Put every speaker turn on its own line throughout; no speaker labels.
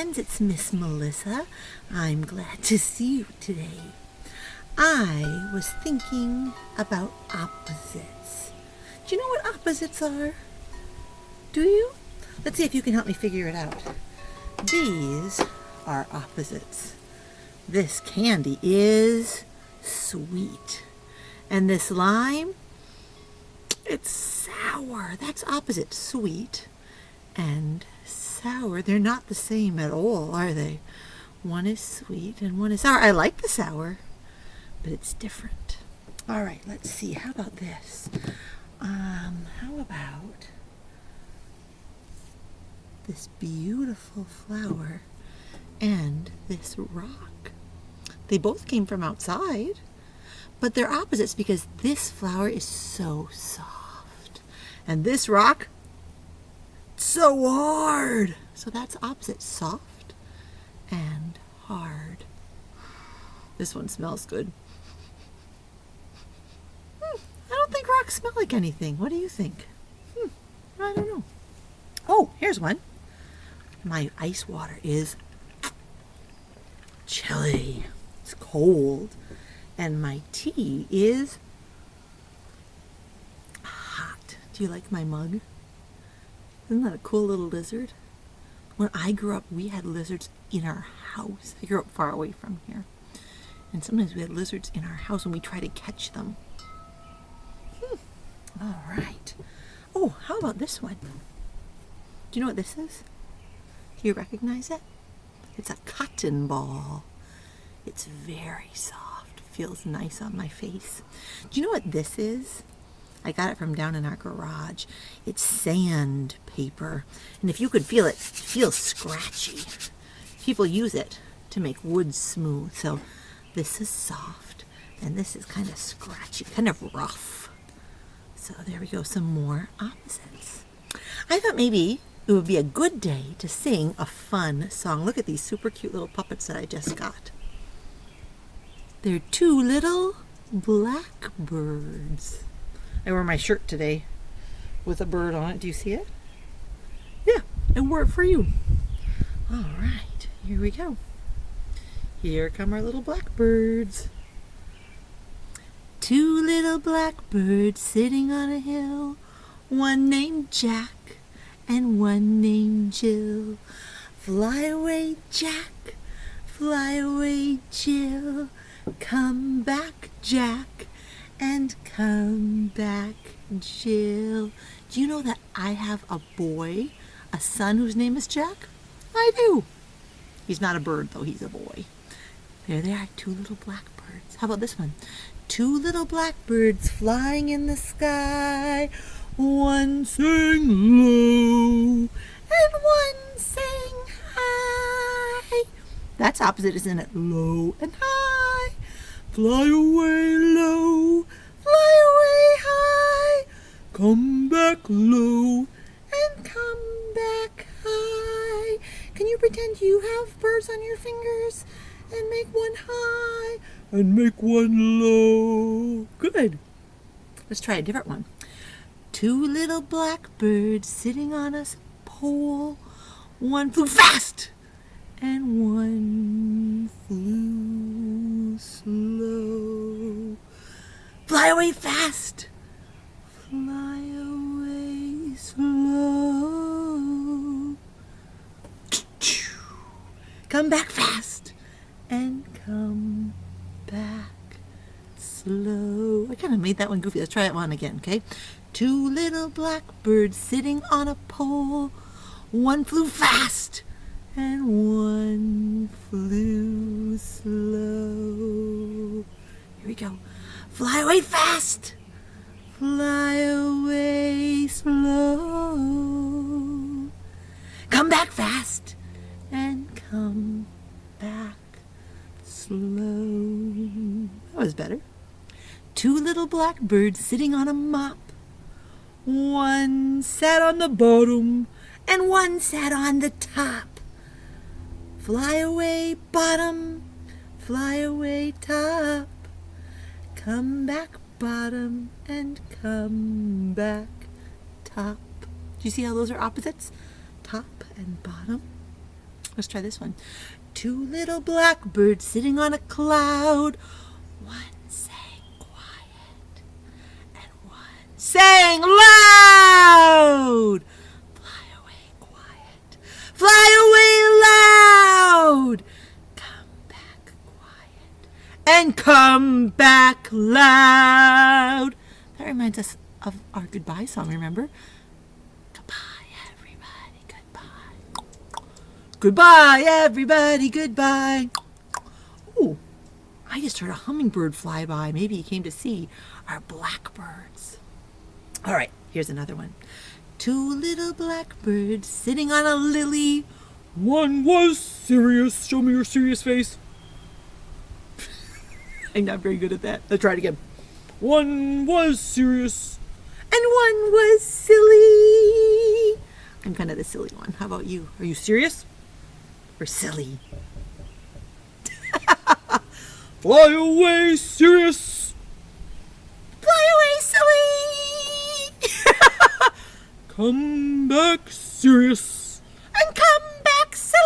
friends, it's Miss Melissa. I'm glad to see you today. I was thinking about opposites. Do you know what opposites are? Do you? Let's see if you can help me figure it out. These are opposites. This candy is sweet. And this lime, it's sour. That's opposite. Sweet and sour. They're not the same at all, are they? One is sweet and one is sour. I like the sour, but it's different. All right, let's see. How about this? How about this beautiful flower and this rock? They both came from outside, but they're opposites because this flower is so soft and this rock so hard. So that's opposite, soft and hard. This one smells good. I don't think rocks smell like anything. What do you think? I don't know. Oh, here's one. My ice water is chilly. It's cold. And my tea is hot. Do you like my mug? Isn't that a cool little lizard? When I grew up, we had lizards in our house. I grew up far away from here. And sometimes we had lizards in our house and we tried to catch them. All right. Oh, how about this one? Do you know what this is? Do you recognize it? It's a cotton ball. It's very soft. Feels nice on my face. Do you know what this is? I got it from down in our garage. It's sandpaper. And if you could feel it, it feels scratchy. People use it to make wood smooth. So this is soft and this is kind of scratchy, kind of rough. So there we go, some more opposites. I thought maybe it would be a good day to sing a fun song. Look at these super cute little puppets that I just got. They're two little blackbirds. I wore my shirt today with a bird on it. Do you see it? Yeah, I wore it for you. All right, here we go. Here come our little blackbirds. Two little blackbirds sitting on a hill, one named Jack and one named Jill. Fly away, Jack, fly away, Jill. Come back, Jack, and come back, Jill. Do you know that I have a boy, a son whose name is Jack? I do. He's not a bird, though. He's a boy. There they are, two little blackbirds. How about this one? Two little blackbirds flying in the sky. One sang low and one sang high. That's opposite, isn't it? Low and high. Fly away low, fly away high. Come back low and come back high. Can you pretend you have birds on your fingers and make one high and make one low? Good. Let's try a different one. Two little blackbirds sitting on a pole. One flew fast and one flew slow. Fly away fast, fly away slow. Come back fast and come back slow. I kind of made that one goofy. Let's try that one again, okay? Two little blackbirds sitting on a pole. One flew fast and one flew slow. Here we go. Fly away fast, fly away slow. Come back fast and come back slow. That was better. Two little blackbirds sitting on a mop. One sat on the bottom and one sat on the top. Fly away bottom, fly away top. Come back bottom and come back top. Do you see how those are opposites? Top and bottom. Let's try this one. Two little blackbirds sitting on a cloud. One sang quiet and one sang loud. Fly away quiet. Fly away loud. Come back quiet and come back loud. That reminds us of our goodbye song, remember? Goodbye, everybody, goodbye. Goodbye, everybody, goodbye. Oh, I just heard a hummingbird fly by. Maybe he came to see our blackbirds. All right, here's another one. Two little blackbirds sitting on a lily. One was serious. Show me your serious face. I'm not very good at that. Let's try it again. One was serious. And one was silly. I'm kind of the silly one. How about you? Are you serious or silly? Fly away, serious. Fly away, silly. Come back, serious. And come back, silly.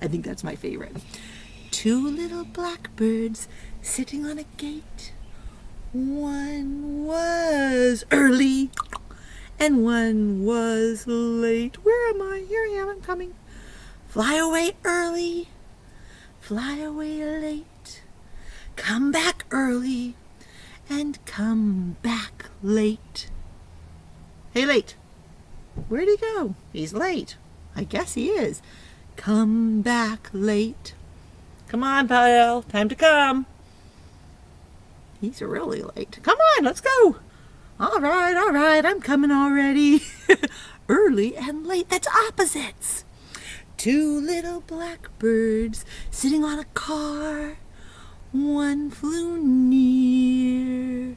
I think that's my favorite. Two little blackbirds sitting on a gate. One was early and one was late. Where am I? Here I am, I'm coming. Fly away early, fly away late. Come back early and come back late. Hey, late. Where'd he go? He's late. I guess he is. Come back late. Come on, pal. Time to come. He's really late. Come on, let's go. All right. I'm coming already. Early and late. That's opposites. Two little blackbirds sitting on a car. One flew near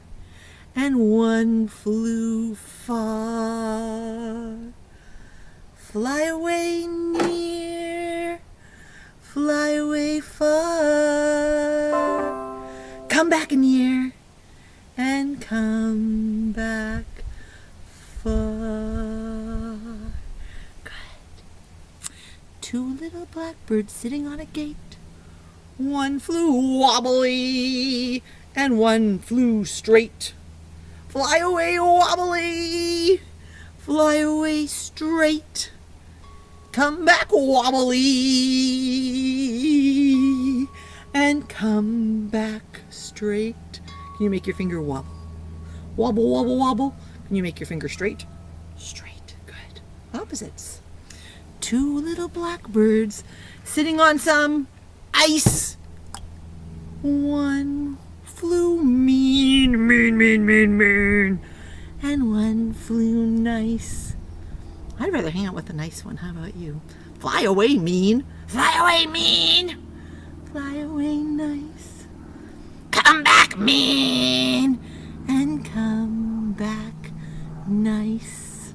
and one flew far. Fly away near, fly away far. Come back near and come back far. Good. Two little blackbirds sitting on a gate. One flew wobbly and one flew straight. Fly away wobbly, fly away straight. Come back wobbly and come back straight. Can you make your finger wobble? Wobble, wobble, wobble. Can you make your finger straight? Straight. Good. Opposites. Two little blackbirds sitting on some ice. One flew mean. And one flew nice. I'd rather hang out with the nice one. How about you? Fly away, mean. Fly away, mean. Fly away, nice. Come back, mean. And come back, nice.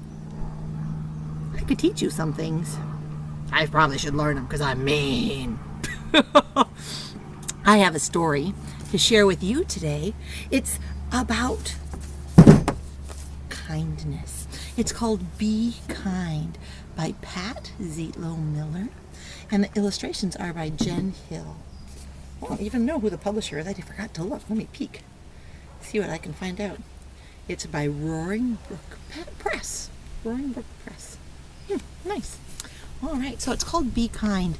I could teach you some things. I probably should learn them because I'm mean. I have a story to share with you today. It's about kindness. It's called Be Kind by Pat Zietlow Miller, and the illustrations are by Jen Hill. I don't even know who the publisher is. I forgot to look. Let me peek. See what I can find out. It's by Roaring Brook Press. Roaring Brook Press. Nice. All right, so it's called Be Kind.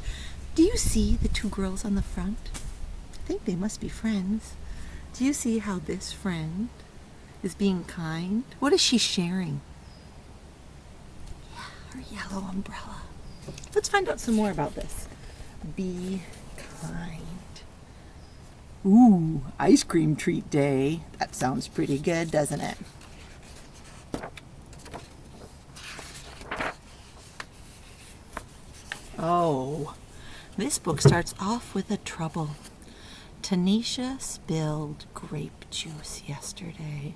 Do you see the two girls on the front? I think they must be friends. Do you see how this friend is being kind? What is she sharing? Yeah, her yellow umbrella. Let's find out some more about this. Be kind. Ooh, ice cream treat day. That sounds pretty good, doesn't it? Oh, this book starts off with a trouble. Tanisha spilled grape juice yesterday.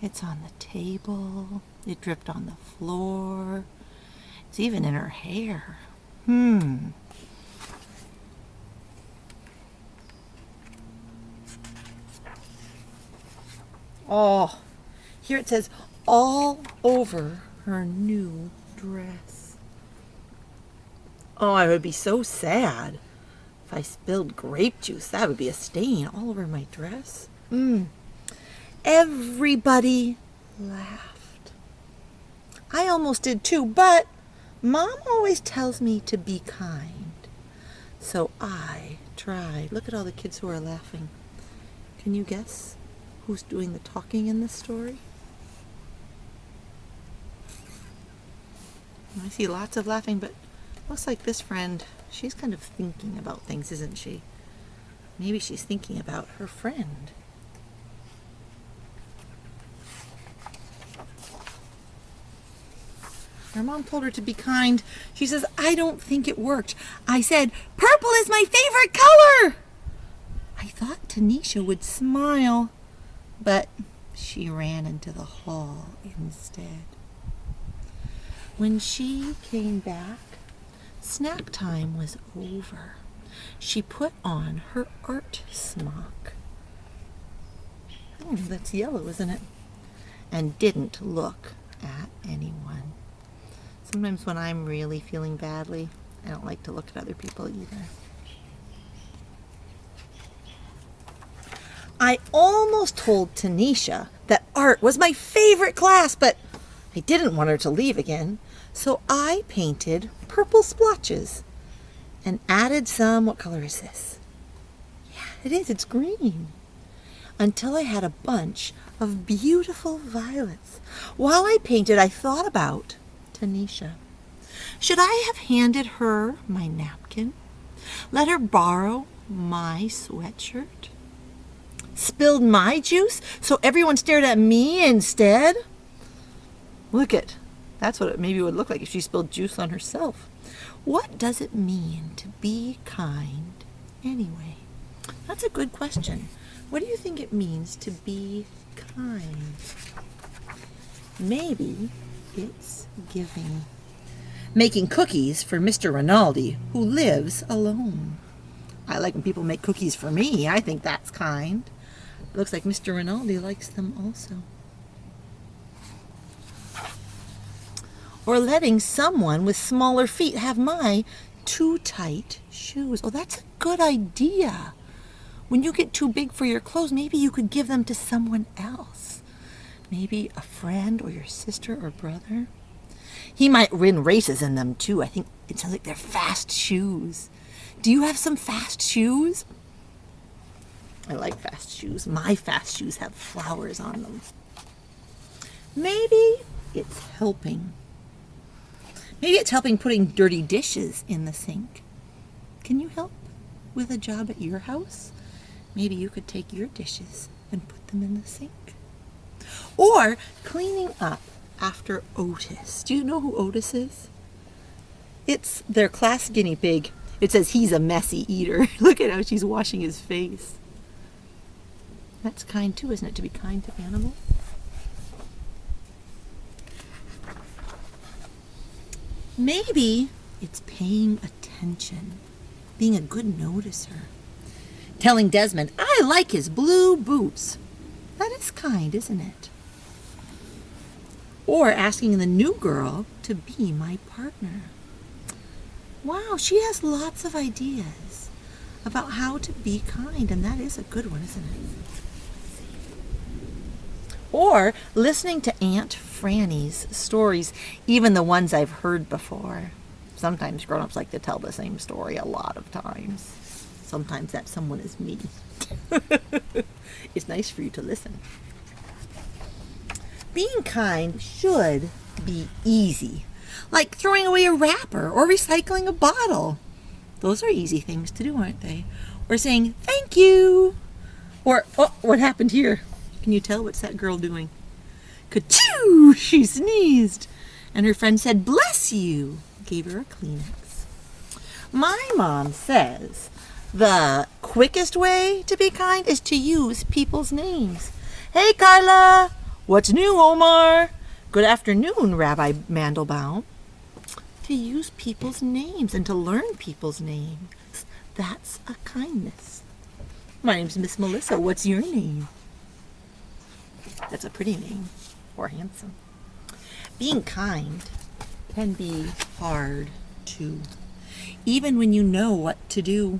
It's on the table. It dripped on the floor. It's even in her hair. Oh, here it says, all over her new dress. Oh, I would be so sad if I spilled grape juice. That would be a stain all over my dress. Everybody laughed. I almost did too, but Mom always tells me to be kind. So I tried. Look at all the kids who are laughing. Can you guess who's doing the talking in this story? I see lots of laughing, but looks like this friend, she's kind of thinking about things, isn't she? Maybe she's thinking about her friend. Her mom told her to be kind. She says, I don't think it worked. I said, purple is my favorite color. I thought Tanisha would smile, but she ran into the hall instead. When she came back, snack time was over. She put on her art smock. Oh, that's yellow, isn't it? And didn't look at anyone. Sometimes when I'm really feeling badly, I don't like to look at other people either. I almost told Tanisha that art was my favorite class, but I didn't want her to leave again. So I painted purple splotches and added some, what color is this? Yeah, it is, it's green. Until I had a bunch of beautiful violets. While I painted, I thought about Tanisha. Should I have handed her my napkin? Let her borrow my sweatshirt? Spilled my juice so everyone stared at me instead? Look at, that's what it maybe would look like if she spilled juice on herself. What does it mean to be kind anyway? That's a good question. What do you think it means to be kind? Maybe it's giving. Making cookies for Mr. Rinaldi, who lives alone. I like when people make cookies for me. I think that's kind. It looks like Mr. Rinaldi likes them also. Or letting someone with smaller feet have my too tight shoes. Oh, that's a good idea. When you get too big for your clothes, maybe you could give them to someone else. Maybe a friend or your sister or brother. He might win races in them too. I think it sounds like they're fast shoes. Do you have some fast shoes? I like fast shoes. My fast shoes have flowers on them. Maybe it's helping. Maybe it's helping putting dirty dishes in the sink. Can you help with a job at your house? Maybe you could take your dishes and put them in the sink. Or cleaning up after Otis. Do you know who Otis is? It's their class guinea pig. It says he's a messy eater. Look at how she's washing his face. That's kind too, isn't it, to be kind to animals? Maybe it's paying attention, being a good noticer. Telling Desmond, I like his blue boots. That is kind, isn't it? Or asking the new girl to be my partner. Wow, she has lots of ideas about how to be kind, and that is a good one, isn't it? Or listening to Aunt Franny's stories, even the ones I've heard before. Sometimes grown-ups like to tell the same story a lot of times. Sometimes that someone is me. It's nice for you to listen. Being kind should be easy, like throwing away a wrapper or recycling a bottle. Those are easy things to do, aren't they? Or saying, thank you. Or, oh, what happened here? Can you tell what's that girl doing? Ka-choo! She sneezed. And her friend said, bless you. Gave her a Kleenex. My mom says the quickest way to be kind is to use people's names. Hey, Carla. What's new, Omar? Good afternoon, Rabbi Mandelbaum. To use people's names and to learn people's names. That's a kindness. My name's Miss Melissa. What's your name? That's a pretty name. Poor handsome. Being kind can be hard too, even when you know what to do.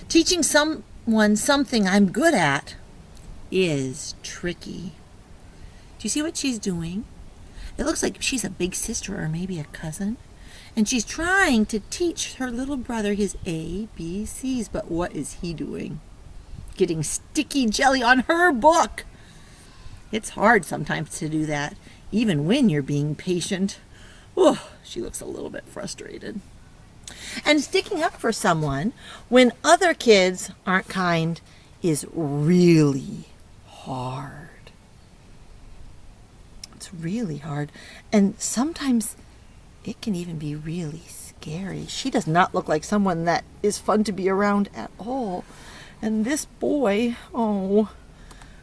Teaching someone something I'm good at is tricky. Do you see what she's doing? It looks like she's a big sister or maybe a cousin. And she's trying to teach her little brother his ABCs. But what is he doing? Getting sticky jelly on her book. It's hard sometimes to do that, even when you're being patient. Oh, she looks a little bit frustrated. And sticking up for someone when other kids aren't kind is really hard. It's really hard. And sometimes it can even be really scary. She does not look like someone that is fun to be around at all. And this boy, oh,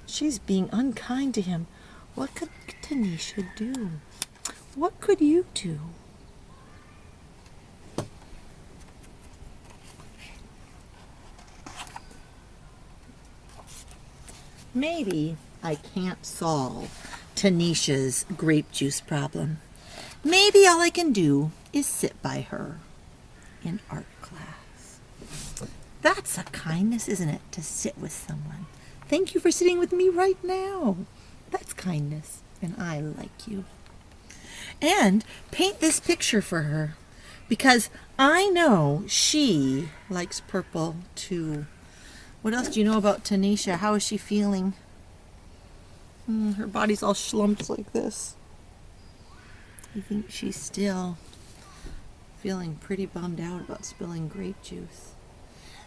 she's being unkind to him. What could Tanisha do? What could you do? Maybe I can't solve Tanisha's grape juice problem. Maybe all I can do is sit by her in art class. That's a kindness, isn't it, to sit with someone? Thank you for sitting with me right now. That's kindness, and I like you. And paint this picture for her, because I know she likes purple too. What else do you know about Tanisha? How is she feeling? Her body's all slumped like this. I think she's still feeling pretty bummed out about spilling grape juice.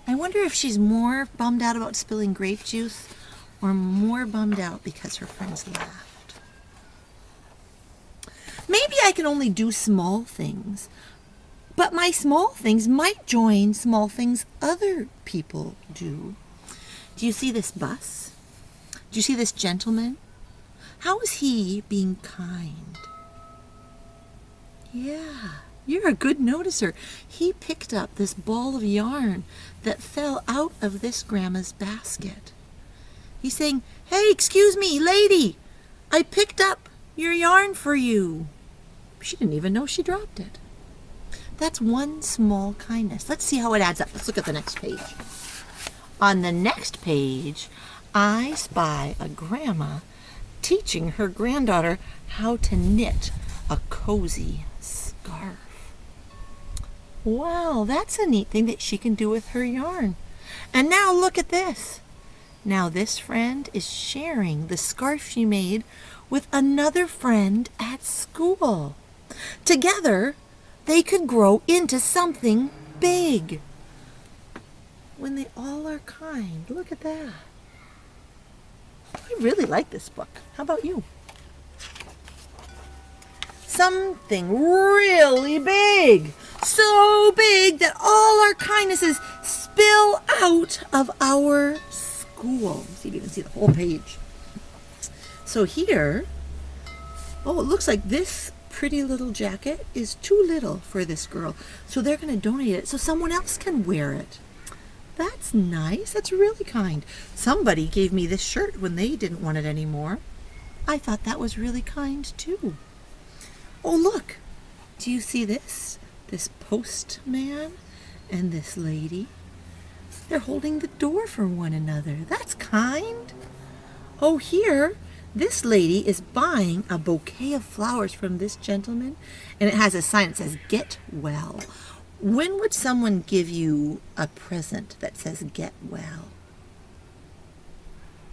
I wonder if she's more bummed out about spilling grape juice or more bummed out because her friends laughed. Maybe I can only do small things, but my small things might join small things other people do. Do you see this bus? Do you see this gentleman? How is he being kind? Yeah, you're a good noticer. He picked up this ball of yarn that fell out of this grandma's basket. He's saying, "Hey, excuse me, lady, I picked up your yarn for you." She didn't even know she dropped it. That's one small kindness. Let's see how it adds up. Let's look at the next page. On the next page, I spy a grandma teaching her granddaughter how to knit a cozy scarf. Wow, that's a neat thing that she can do with her yarn. And now look at this. Now this friend is sharing the scarf she made with another friend at school. Together, they could grow into something big. When they all are kind. Look at that. I really like this book. How about you? Something really big. So big that all our kindnesses spill out of our school. See if you can see the whole page. So here, oh, it looks like this pretty little jacket is too little for this girl. So they're going to donate it so someone else can wear it. That's nice. That's really kind. Somebody gave me this shirt when they didn't want it anymore. I thought that was really kind too. Oh, look. Do you see this? This postman and this lady. They're holding the door for one another. That's kind. Oh, here, this lady is buying a bouquet of flowers from this gentleman, and it has a sign that says, "Get well." When would someone give you a present that says "Get well"?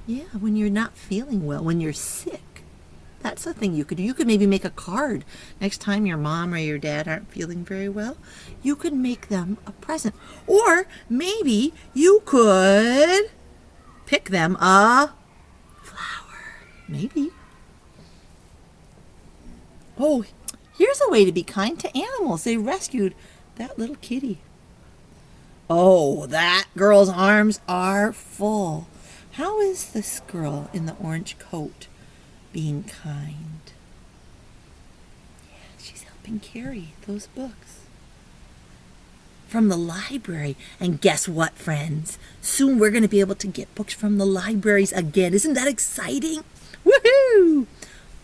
Yeah, when you're not feeling well, when you're sick. That's the thing you could do. You could maybe make a card. Next time your mom or your dad aren't feeling very well, you could make them a present. Or maybe you could pick them a flower. Maybe. Oh, here's a way to be kind to animals. They rescued that little kitty. Oh, that girl's arms are full. How is this girl in the orange coat being kind? Yeah, she's helping carry those books from the library. And guess what, friends? Soon we're going to be able to get books from the libraries again. Isn't that exciting? Woohoo!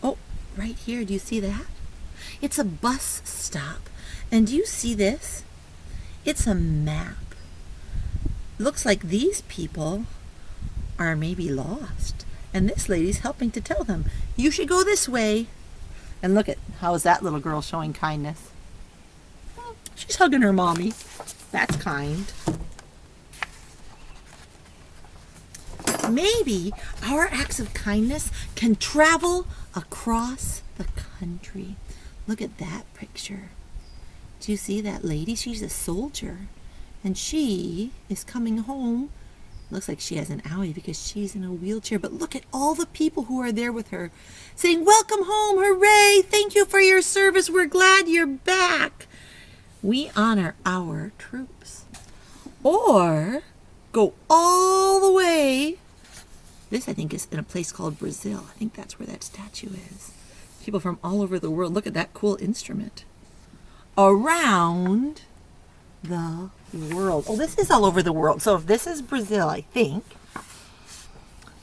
Oh, right here. Do you see that? It's a bus stop. And do you see this? It's a map. Looks like these people are maybe lost. And this lady's helping to tell them, you should go this way. And look at, how is that little girl showing kindness? She's hugging her mommy. That's kind. Maybe our acts of kindness can travel across the country. Look at that picture. Do you see that lady? She's a soldier. And she is coming home. Looks like she has an owie because she's in a wheelchair. But look at all the people who are there with her saying, welcome home, hooray, thank you for your service, we're glad you're back. We honor our troops. Or go all the way. This, I think, is in a place called Brazil. I think that's where that statue is. People from all over the world. Look at that cool instrument. Around the world. Oh, this is all over the world. So if this is Brazil, I think.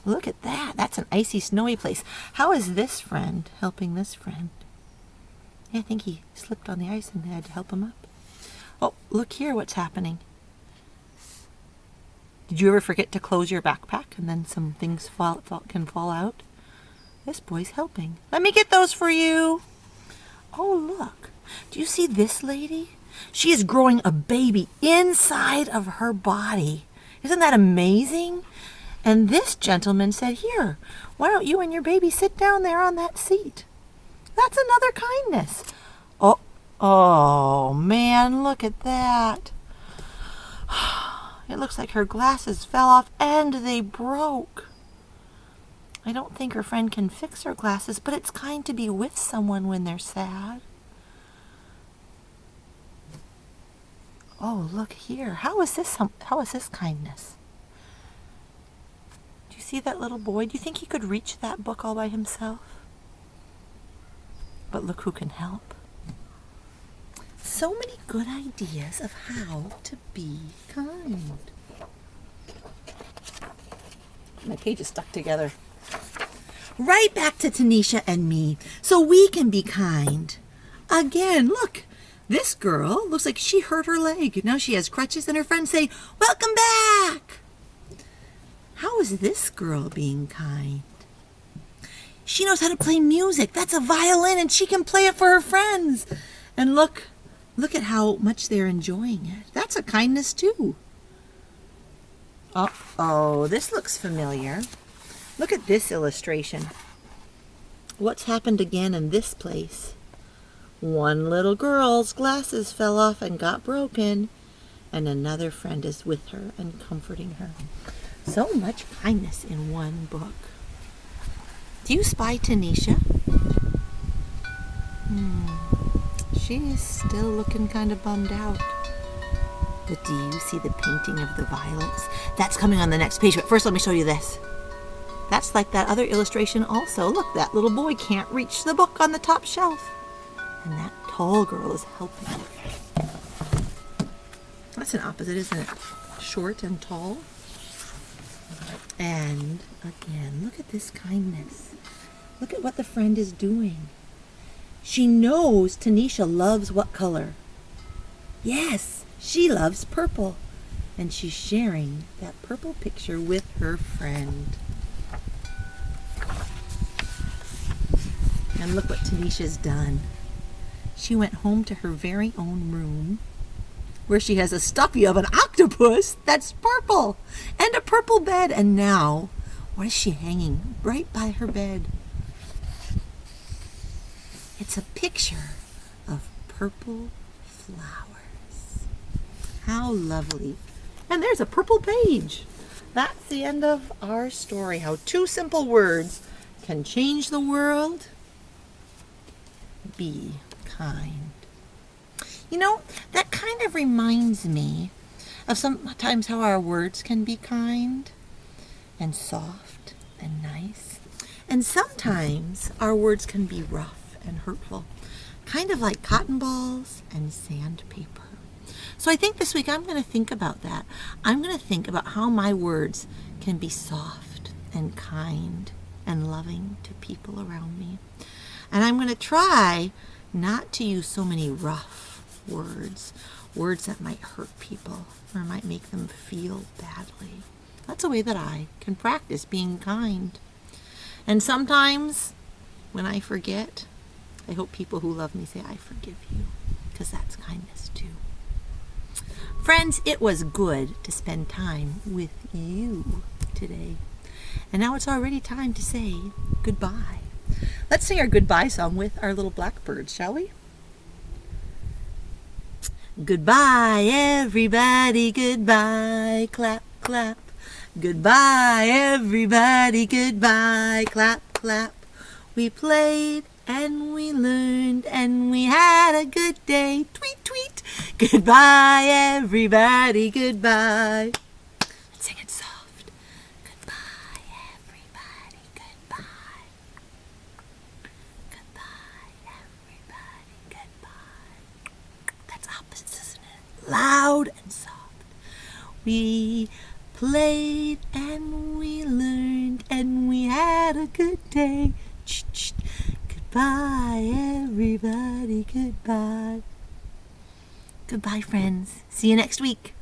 Look at that. That's an icy, snowy place. How is this friend helping this friend? Yeah, I think he slipped on the ice and had to help him up. Oh, look here what's happening. Did you ever forget to close your backpack and then some things can fall out? This boy's helping. Let me get those for you. Oh, look. Do you see this lady? She is growing a baby inside of her body. Isn't that amazing? And this gentleman said, here, why don't you and your baby sit down there on that seat? That's another kindness. Oh man, look at that. It looks like her glasses fell off and they broke. I don't think her friend can fix her glasses, but it's kind to be with someone when they're sad. Oh, look here. How is this kindness? Do you see that little boy? Do you think he could reach that book all by himself? But look who can help. So many good ideas of how to be kind. My page is stuck together. Right back to Tanisha and me, so we can be kind. Again, look. This girl looks like she hurt her leg. Now she has crutches and her friends say, welcome back. How is this girl being kind? She knows how to play music. That's a violin and she can play it for her friends. And look at how much they're enjoying it. That's a kindness too. Uh-oh, this looks familiar. Look at this illustration. What's happened again in this place? One little girl's glasses fell off and got broken, and another friend is with her and comforting her. So much kindness in one book. Do you spy Tanisha? She's still looking kind of bummed out. But do you see the painting of the violets? That's coming on the next page, but first let me show you this. That's like that other illustration also. Look, that little boy can't reach the book on the top shelf. And that tall girl is helping. That's an opposite, isn't it? Short and tall. And again, look at this kindness. Look at what the friend is doing. She knows Tanisha loves what color? Yes, she loves purple. And she's sharing that purple picture with her friend. And look what Tanisha's done. She went home to her very own room where she has a stuffy of an octopus that's purple and a purple bed. And now, what is she hanging right by her bed? It's a picture of purple flowers. How lovely. And there's a purple page. That's the end of our story. How 2 simple words can change the world. Be kind. You know, that kind of reminds me of sometimes how our words can be kind and soft and nice. And sometimes our words can be rough and hurtful, kind of like cotton balls and sandpaper. So I think this week I'm going to think about that. I'm going to think about how my words can be soft and kind and loving to people around me. And I'm going to try not to use so many rough words that might hurt people or might make them feel badly. That's a way that I can practice being kind. And sometimes when I forget, I hope people who love me say, I forgive you, because that's kindness too. Friends, it was good to spend time with you today. And now it's already time to say goodbye. Let's sing our goodbye song with our little blackbirds, shall we? Goodbye, everybody, goodbye, clap, clap. Goodbye, everybody, goodbye, clap, clap. We played and we learned and we had a good day, tweet, tweet. Goodbye, everybody, goodbye. Let's sing it soft. Goodbye, everybody, goodbye. Goodbye, everybody, goodbye. That's opposites, isn't it? Loud and soft. We played and we learned and we had a good day. Goodbye, everybody, goodbye. Goodbye, friends. See you next week.